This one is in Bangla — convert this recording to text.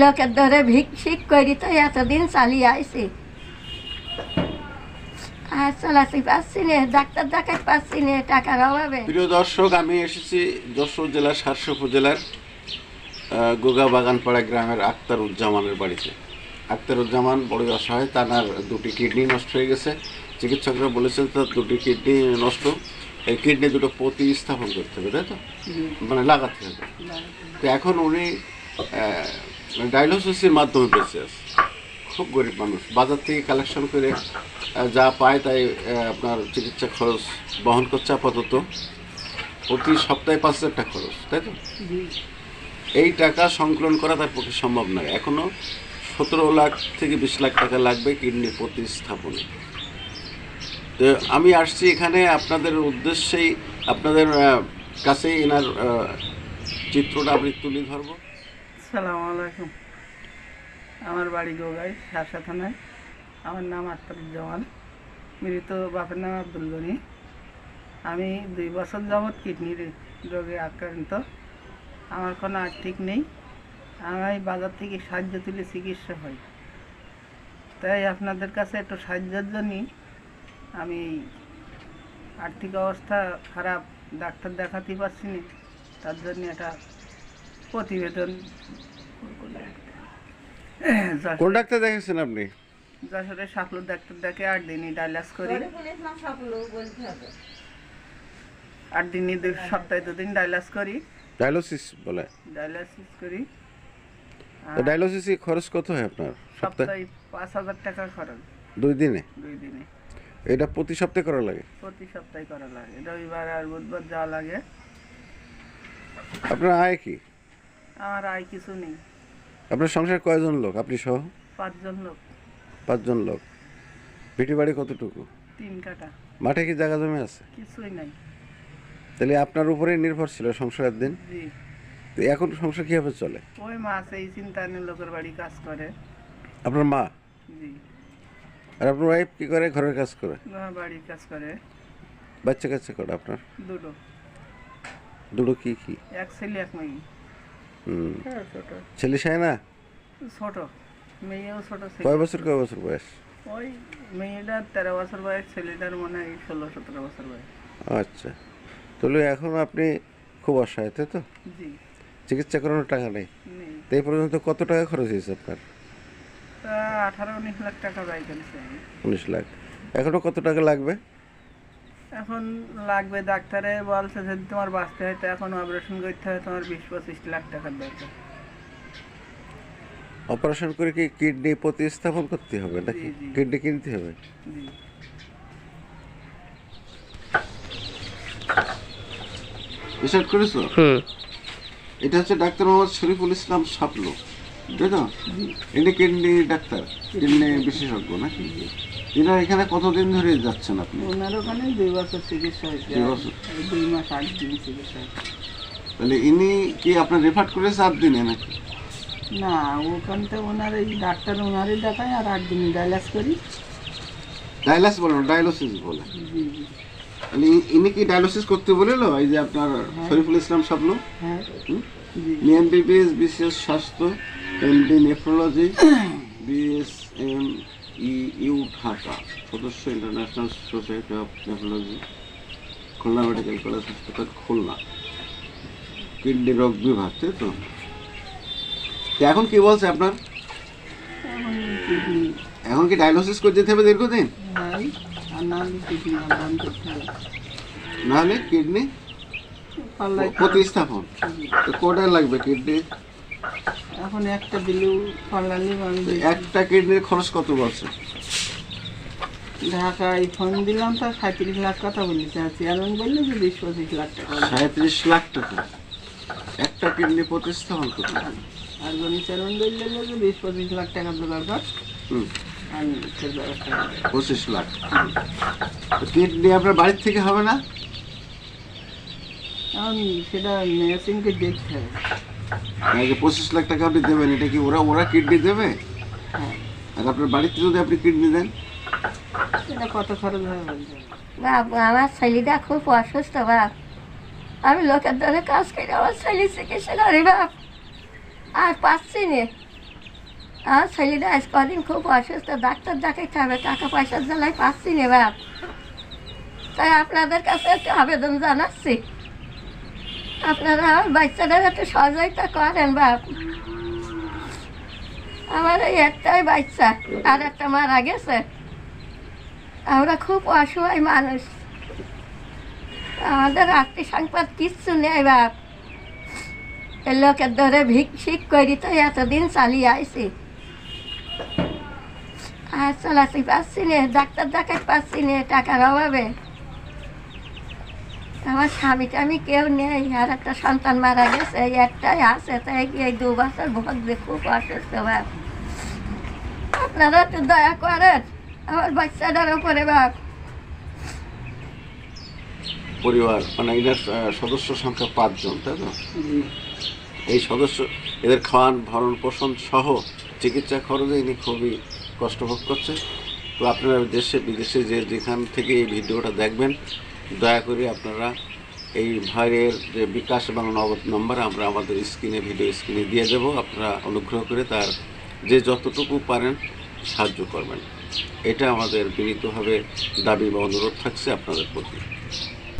লোকের ধরে ভিক্ষিক করি তো এতদিন চালিয়ে আইছি, আর চালাতে পারছি না, ডাক্তার দেখাতে পারছি না টাকার অভাবে। প্রিয় দর্শক, আমি এসেছি যশোর জেলার সারসা উপজেলার গোগা বাগানপাড়া গ্রামের আক্তারুজ্জামানের বাড়িতে। আক্তারুজ্জামান বড় অসহায়, তার দুটি কিডনি নষ্ট হয়ে গেছে। চিকিৎসকরা বলেছেন তার দুটি কিডনি নষ্ট, এই কিডনি দুটো প্রতিস্থাপন করতে হবে, তাই তো, মানে লাগাতে হবে। তো এখন উনি ডায়ালিসিসের মাধ্যমে বেঁচে আছে। খুব গরিব মানুষ, বাজার থেকে কালেকশন করে যা পায় তাই আপনার চিকিৎসা খরচ বহন করছে আপাতত। প্রতি সপ্তাহে 5,000 টাকা খরচ, তাই তো। এই টাকা সংকলন করা তার পক্ষে সম্ভব নয়। এখনও 17 লাখ থেকে 20 লাখ টাকা লাগবে কিডনি প্রতিস্থাপনে। তো আমি আসছি এখানে আপনাদের উদ্দেশ্যেই, আপনাদের কাছেই এনার চিত্রটা আমি তুলে ধরবো। আসসালামু আলাইকুম। আমার বাড়ি গোগাই, সারসা থানায়। আমার নাম আক্তারুজ্জামান, মৃত বাপের নাম আব্দুল গনি। আমি 2 বছর যাবৎ কিডনির রোগে আক্রান্ত। আমার কোনো আর্থিক নেই, আমি বাজার থেকে সাহায্য তুলে চিকিৎসা হই। তাই আপনাদের কাছে একটু সাহায্যের জন্যই, আমি আর্থিক অবস্থা খারাপ, ডাক্তার দেখাতে পারছি না, তার জন্য একটা প্রতিবেদন। কোন ডাক্তার দেখেছেন আপনি? যশোরে সাপলুর ডাক্তার দেখে 8 দিনই ডায়ালিসিস করি, 8 দিনই সপ্তাহে 2 দিন ডায়ালিসিস করি। ডায়ালিসিস বলে? ডায়ালিসিস করি। তো ডায়ালিসিসে খরচ কত হয় আপনার? সপ্তাহে 5,000 টাকা খরচ, 2 দিনে? 2 দিনে। এটা প্রতি সপ্তাহে করা লাগে? প্রতি সপ্তাহে করা লাগে, রবিবার আর বুধবার যাওয়া লাগে। আপনার আয় কি? আমার আয় কিছু নেই। আপনার সংসার কয়জন লোক, আপনি সহ? 5 জন লোক। 5 জন লোক। ভিটি বাড়ি কতটুকু? 3 কাঠা। মাঠে কি জায়গা জমি আছে? কিছুই নাই। তাহলে আপনার উপরে নির্ভর ছিল সংসারের দিন। জি। তো এখন সংসার কিভাবে চলে? ওই মাছ এই চিন্তা নিয়ে লোকের বাড়ি কাজ করে। আপনার মা? জি। আর আপনার ওয়াইফ কি করে? ঘরের কাজ করে? আমার বাড়ির কাজ করে। বাচ্চা কাচ্চা করে আপনার? 2টো। দুটো কি কি? এক ছেলে এক মেয়ে। ছোট। ছেলে সায় না? ছোট মেয়েও ছোট। কয় বছর বয়স? ওই মেয়েটার 13 বছর বয়স, ছেলেটার মনে হয় 16-17 বছর বয়স। আচ্ছা, তাহলে এখন আপনি খুব অসহায়, তাই তো? জি। চিকিৎসা করানোর টাকা নেই। নেই। তো এই পর্যন্ত কত টাকা খরচ হয়েছে আপনার? তা 18-19 লাখ টাকা ব্যয় করেছে। 19 লাখ। এখনো কত টাকা লাগবে? এখন লাগবে, ডাক্তারে বলছে যদি তোমার বাঁচতে হয় তো এখন অপারেশন করতে হয়, তোমার 20-25 লাখ টাকার দরকার। অপারেশন করে কি কিডনি প্রতিস্থাপন করতে হবে নাকি জি, জি। কিডনি কিনতে হবে? জি। রিসার্চ করেছো? এটা হচ্ছে ডাক্তার মোহাম্মদ শরীফুল ইসলাম সাপলু, তাই তো? ইনি কিডনি ডাক্তার, কিডনি বিশেষজ্ঞ নাকি? এনার এখানে কতদিন ধরে যাচ্ছেন আপনি? ওনার ওখানে 2 বছর চিকিৎসা হয়েছে। 2 বছর? 2 মাস 8 দিন চিকিৎসা হয়েছে। তাহলে ইনি কি আপনার রেফার করেছে 8 দিনে নাকি? না, ওখানটা ওনার এই ডাক্তার ওনারই দেখায় আর 8 দিন ডায়ালিসিস করি। ডায়ালিসিস বলে না, ডায়ালিসিস বলে। জি জি। তাহলে ইনি কি ডায়ালিসিস করতে বলেলো এই যে আপনার শরীফুল ইসলাম সাপলু? হ্যাঁ। জি। এমবিবিএস বিশেষ স্বাস্থ্য, এমডি নেফ্রোলজি, বিএসএমইউ ঢাকা, সদস্য international society of nephrology, Khulna medical college হাসপাতাল, খুলনা, কিডনি রোগ বিভাগ, তাই তো? তো এখন কি বলছে আপনার? এখন কিডনি এখন কি ডায়ালিসিস করে যেতে হবে দীর্ঘদিন? নাই, আর না হলে কিডনি আদান করতে হবে। নাহলে কিডনি পাল্লাই প্রতিস্থাপন। তো কোটা লাগবে কিডনি? এখন একটা দিলেও পাল্লালি বাংলা। একটা কিডনির খরচ কত বলছে? ঢাকায় ফোন দিলাম তো 37 লাখ কথা বলেছে, আর চেয়ারম্যান বললো যে 20-25 লাখ টাকা। 37 লাখ টাকা একটা কিডনি প্রতিস্থাপন করতে হবে। আর গণি চেয়ারম্যান বললো যে 20-25 লাখ টাকা জোগাড় কর, আমি সেই ব্যবস্থা করব। 25 লাখ। কিডনি আপনার বাড়ির থেকে হবে না? এখন সেটা মেশিনকে দেখতে হবে। এই যে 25 লাখ টাকা আপনি দেবেন, এটা কি ওরা কিডনি দেবে? হ্যাঁ। আর আপনার বাড়িতে যদি আপনি কিডনি দেন? এটা কত খরচ হবে বলতে হবে। বাপ, আমার ছেলেটা খুব অসুস্থ বাপ, আমি লোকের ধরে কাজ করি আমার ছেলে চিকিৎসা করি বাপ, আর পাচ্ছি না। আমার ছেলেটা আজ কদিন খুব অসুস্থ, ডাক্তার দেখাইতে হবে, টাকা পয়সার জ্বালায় পাচ্ছি না বাপ। তাই আপনাদের কাছে একটু আবেদন জানাচ্ছি, আপনারা আমার বাচ্চাদের একটু সহযোগিতা করেন বাপ। আমার এই একটাই বাচ্চা, আর একটা মারা গেছে। আমরা খুব অসহায় মানুষ, আমাদের আত্মীয় সংবাদ কিচ্ছু নেই বাপ। এই লোকের ধরে ভিক্ষিক করি তো এতদিন চালিয়ে আইছি, আর চালাতে পারছি না, ডাক্তার দেখাতে পারছি না টাকার অভাবে। আমার স্বামী টামি কেউ নেই, আর একটা সন্তান মারা গেছে, এই একটাই আছে। তাই এই 2 বছর ভোগবে, খুব অসুস্থ বাপ। আপনারা একটু দয়া করেন আমার বাচ্চাটার উপরে বাপ। পরিবার মানে এদের সদস্য সংখ্যা 5 জন, তাই তো? এই সদস্য এদের খাওয়ান ভরণ পোষণ সহ চিকিৎসা খরচে ইনি খুবই কষ্ট ভোগ করছে। তো আপনারা দেশে বিদেশে যেখান থেকে এই ভিডিওটা দেখবেন, দয়া করে আপনারা এই ভাইয়ের যে বিকাশ এবং নগদ নম্বর আমরা আমাদের স্ক্রিনে, ভিডিও স্ক্রিনে দিয়ে দেব। আপনারা অনুগ্রহ করে তার যে যতটুকু পারেন সাহায্য করবেন। এটা আমাদের বিনীতভাবে দাবি বা অনুরোধ থাকছে আপনাদের প্রতি।